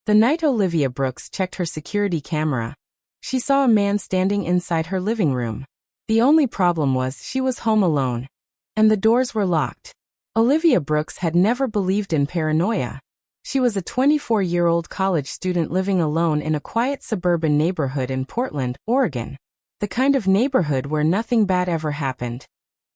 The night Olivia Brooks checked her security camera, she saw a man standing inside her living room. The only problem was she was home alone, and the doors were locked. Olivia Brooks had never believed in paranoia. She was a 24-year-old college student living alone in a quiet suburban neighborhood in Portland, Oregon. The kind of neighborhood where nothing bad ever happened.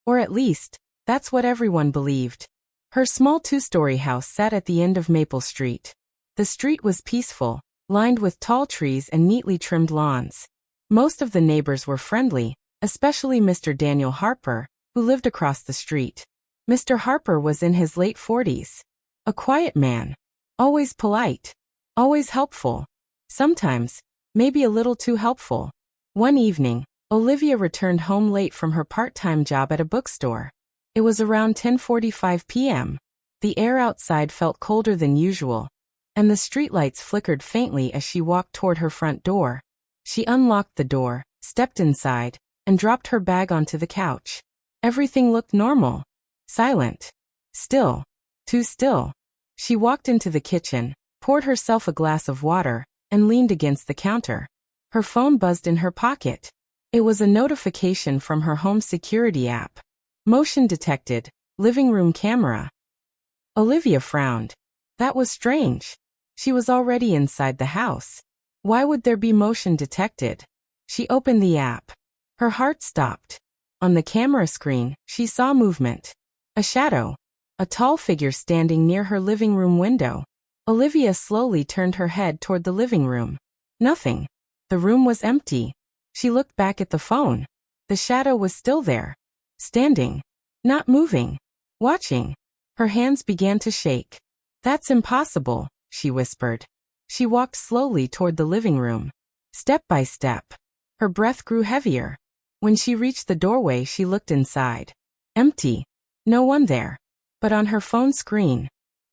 Or at least, that's what everyone believed. Her small two-story house sat at the end of Maple Street. The street was peaceful, lined with tall trees and neatly trimmed lawns. Most of the neighbors were friendly, especially Mr. Daniel Harper, who lived across the street. Mr. Harper was in his late 40s. A quiet man. Always polite. Always helpful. Sometimes, maybe a little too helpful. One evening, Olivia returned home late from her part-time job at a bookstore. It was around 10:45 p.m. The air outside felt colder than usual, and the streetlights flickered faintly as she walked toward her front door. She unlocked the door, stepped inside, and dropped her bag onto the couch. Everything looked normal. Silent. Still. Too still. She walked into the kitchen, poured herself a glass of water, and leaned against the counter. Her phone buzzed in her pocket. It was a notification from her home security app. Motion detected. Living room camera. Olivia frowned. That was strange. She was already inside the house. Why would there be motion detected? She opened the app. Her heart stopped. On the camera screen, she saw movement. A shadow. A tall figure standing near her living room window. Olivia slowly turned her head toward the living room. Nothing. The room was empty. She looked back at the phone. The shadow was still there. Standing. Not moving. Watching. Her hands began to shake. That's impossible, she whispered. She walked slowly toward the living room. Step by step. Her breath grew heavier. When she reached the doorway, she looked inside. Empty. No one there. But on her phone screen,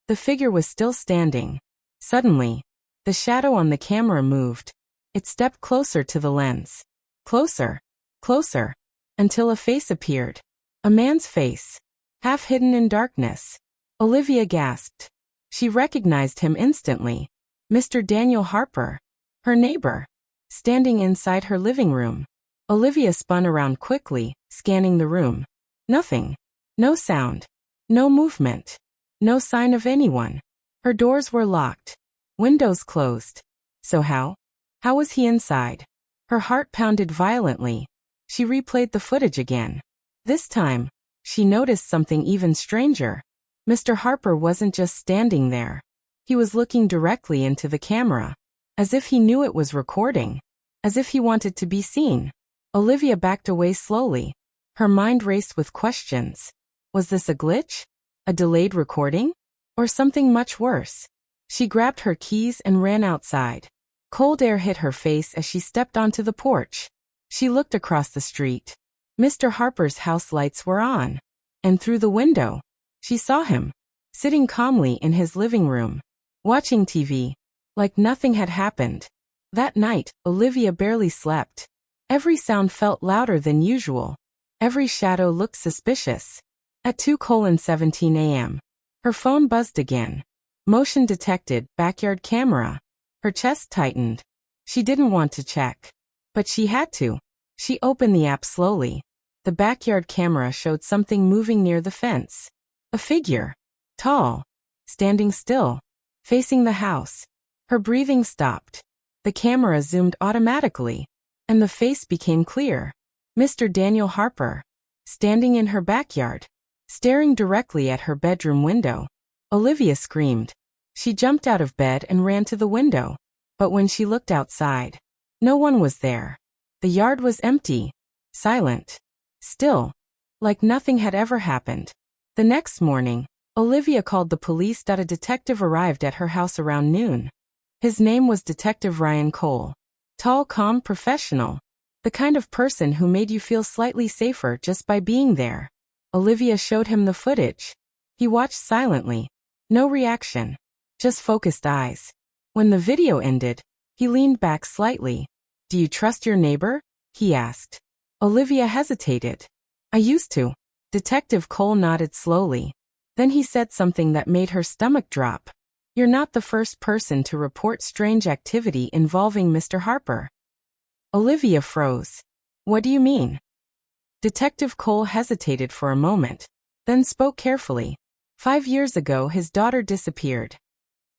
the figure was still standing. Suddenly, the shadow on the camera moved. It stepped closer to the lens. Closer. Closer. Until a face appeared. A man's face. Half hidden in darkness. Olivia gasped. She recognized him instantly. Mr. Daniel Harper. Her neighbor. Standing inside her living room. Olivia spun around quickly, scanning the room. Nothing. No sound. No movement. No sign of anyone. Her doors were locked. Windows closed. So how? How was he inside? Her heart pounded violently. She replayed the footage again. This time, she noticed something even stranger. Mr. Harper wasn't just standing there. He was looking directly into the camera. As if he knew it was recording. As if he wanted to be seen. Olivia backed away slowly. Her mind raced with questions. Was this a glitch? A delayed recording? Or something much worse? She grabbed her keys and ran outside. Cold air hit her face as she stepped onto the porch. She looked across the street. Mr. Harper's house lights were on. And through the window, she saw him, sitting calmly in his living room, watching TV, like nothing had happened. That night, Olivia barely slept. Every sound felt louder than usual. Every shadow looked suspicious. At 2:17 a.m., her phone buzzed again. Motion detected, backyard camera. Her chest tightened. She didn't want to check. But she had to. She opened the app slowly. The backyard camera showed something moving near the fence. A figure. Tall. Standing still. Facing the house. Her breathing stopped. The camera zoomed automatically. And the face became clear. Mr. Daniel Harper. Standing in her backyard. Staring directly at her bedroom window. Olivia screamed. She jumped out of bed and ran to the window. But when she looked outside, no one was there. The yard was empty. Silent. Still. Like nothing had ever happened. The next morning, Olivia called the police. A detective arrived at her house around noon. His name was Detective Ryan Cole. Tall, calm, professional. The kind of person who made you feel slightly safer just by being there. Olivia showed him the footage. He watched silently. No reaction. Just focused eyes. When the video ended, he leaned back slightly. "Do you trust your neighbor?" he asked. Olivia hesitated. "I used to." Detective Cole nodded slowly. Then he said something that made her stomach drop. You're not the first person to report strange activity involving Mr. Harper. Olivia froze. What do you mean? Detective Cole hesitated for a moment, then spoke carefully. 5 years ago his daughter disappeared.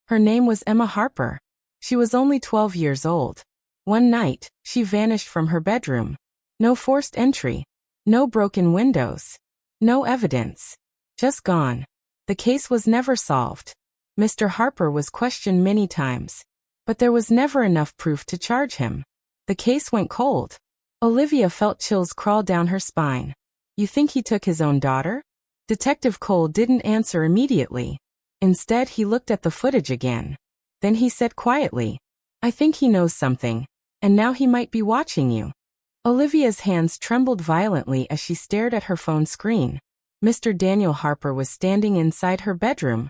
Her name was Emma Harper. She was only 12 years old. One night, she vanished from her bedroom. No forced entry. No broken windows. No evidence. Just gone. The case was never solved. Mr. Harper was questioned many times, but there was never enough proof to charge him. The case went cold. Olivia felt chills crawl down her spine. You think he took his own daughter? Detective Cole didn't answer immediately. Instead, he looked at the footage again. Then he said quietly, I think he knows something, and now he might be watching you. Olivia's hands trembled violently as she stared at her phone screen. Mr. Daniel Harper was standing inside her bedroom,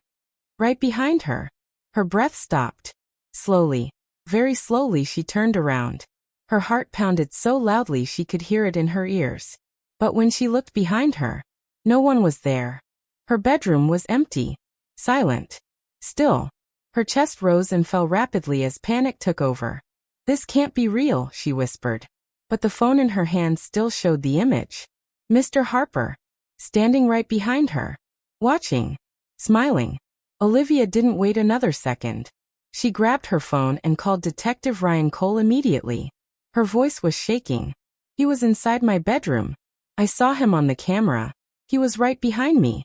right behind her. Her breath stopped. Slowly, very slowly she turned around. Her heart pounded so loudly she could hear it in her ears. But when she looked behind her, no one was there. Her bedroom was empty, silent, still. Her chest rose and fell rapidly as panic took over. This can't be real, she whispered. But the phone in her hand still showed the image. Mr. Harper, standing right behind her, watching, smiling. Olivia didn't wait another second. She grabbed her phone and called Detective Ryan Cole immediately. Her voice was shaking. He was inside my bedroom. I saw him on the camera. He was right behind me.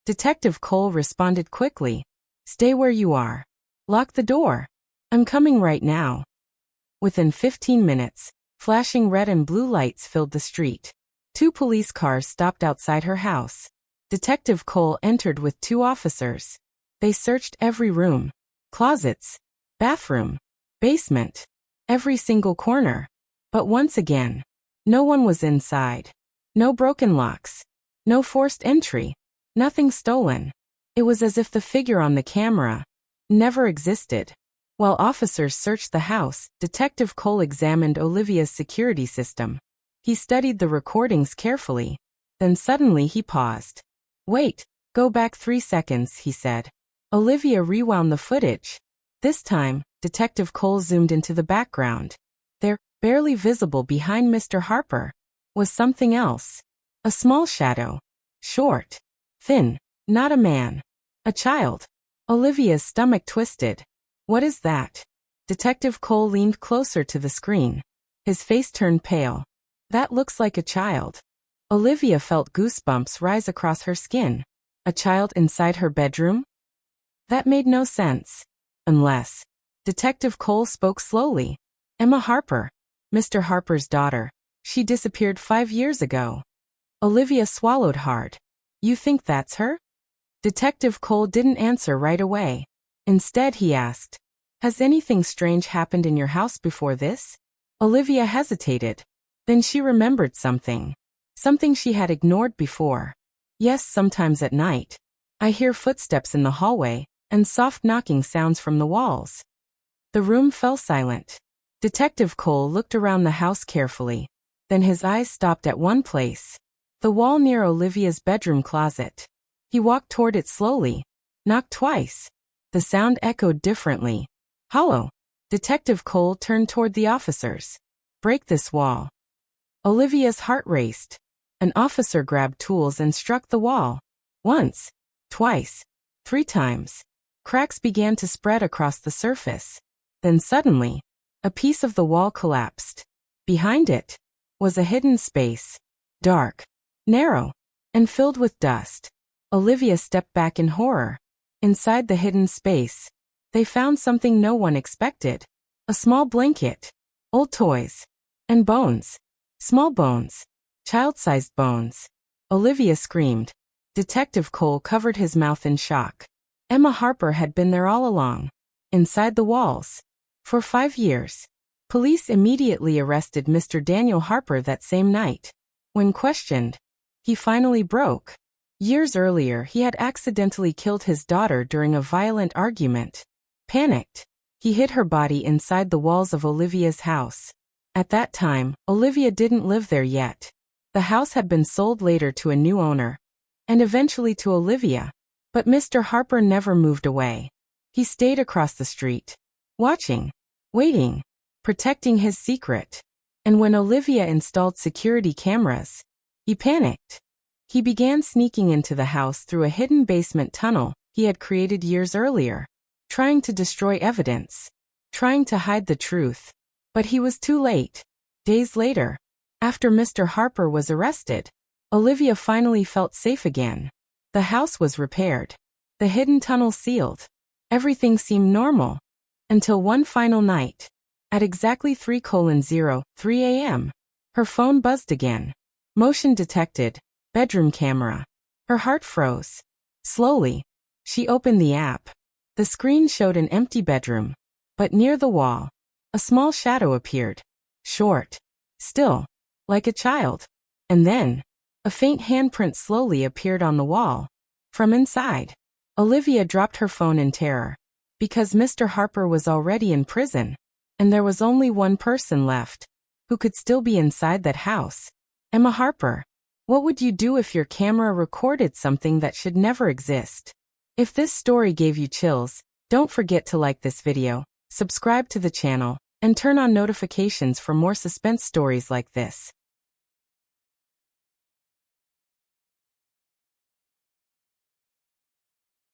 Detective Cole responded quickly. Stay where you are. Lock the door. I'm coming right now. Within 15 minutes, flashing red and blue lights filled the street. 2 police cars stopped outside her house. Detective Cole entered with 2 officers. They searched every room, closets, bathroom, basement, every single corner. But once again, no one was inside. No broken locks. No forced entry. Nothing stolen. It was as if the figure on the camera never existed. While officers searched the house, Detective Cole examined Olivia's security system. He studied the recordings carefully. Then suddenly he paused. Wait, go back 3 seconds, he said. Olivia rewound the footage. This time, Detective Cole zoomed into the background. There, barely visible behind Mr. Harper, was something else. A small shadow. Short. Thin. Not a man. A child. Olivia's stomach twisted. What is that? Detective Cole leaned closer to the screen. His face turned pale. That looks like a child. Olivia felt goosebumps rise across her skin. A child inside her bedroom? That made no sense. Unless. Detective Cole spoke slowly. Emma Harper. Mr. Harper's daughter. She disappeared 5 years ago. Olivia swallowed hard. You think that's her? Detective Cole didn't answer right away. Instead he asked, has anything strange happened in your house before this? Olivia hesitated. Then she remembered something. Something she had ignored before. Yes, sometimes at night. I hear footsteps in the hallway, and soft knocking sounds from the walls. The room fell silent. Detective Cole looked around the house carefully. Then his eyes stopped at one place. The wall near Olivia's bedroom closet. He walked toward it slowly. Knocked twice. The sound echoed differently. Hollow. Detective Cole turned toward the officers. Break this wall. Olivia's heart raced. An officer grabbed tools and struck the wall. Once. Twice. 3 times. Cracks began to spread across the surface. Then suddenly, a piece of the wall collapsed. Behind it was a hidden space. Dark. Narrow. And filled with dust. Olivia stepped back in horror. Inside the hidden space, they found something no one expected. A small blanket. Old toys. And bones. Small bones. Child-sized bones. Olivia screamed. Detective Cole covered his mouth in shock. Emma Harper had been there all along. Inside the walls. For 5 years. Police immediately arrested Mr. Daniel Harper that same night. When questioned, he finally broke. Years earlier, he had accidentally killed his daughter during a violent argument. Panicked, he hid her body inside the walls of Olivia's house. At that time, Olivia didn't live there yet. The house had been sold later to a new owner, and eventually to Olivia. But Mr. Harper never moved away. He stayed across the street, watching, waiting, protecting his secret. And when Olivia installed security cameras, he panicked. He began sneaking into the house through a hidden basement tunnel he had created years earlier, trying to destroy evidence, trying to hide the truth. But he was too late. Days later, after Mr. Harper was arrested, Olivia finally felt safe again. The house was repaired, the hidden tunnel sealed. Everything seemed normal. Until one final night. At exactly 3:03 a.m., her phone buzzed again. Motion detected. Bedroom camera. Her heart froze. Slowly, she opened the app. The screen showed an empty bedroom. But near the wall, a small shadow appeared. Short. Still. Like a child. And then, a faint handprint slowly appeared on the wall. From inside. Olivia dropped her phone in terror. Because Mr. Harper was already in prison. And there was only one person left. Who could still be inside that house. Emma Harper. What would you do if your camera recorded something that should never exist? If this story gave you chills, don't forget to like this video, subscribe to the channel, and turn on notifications for more suspense stories like this.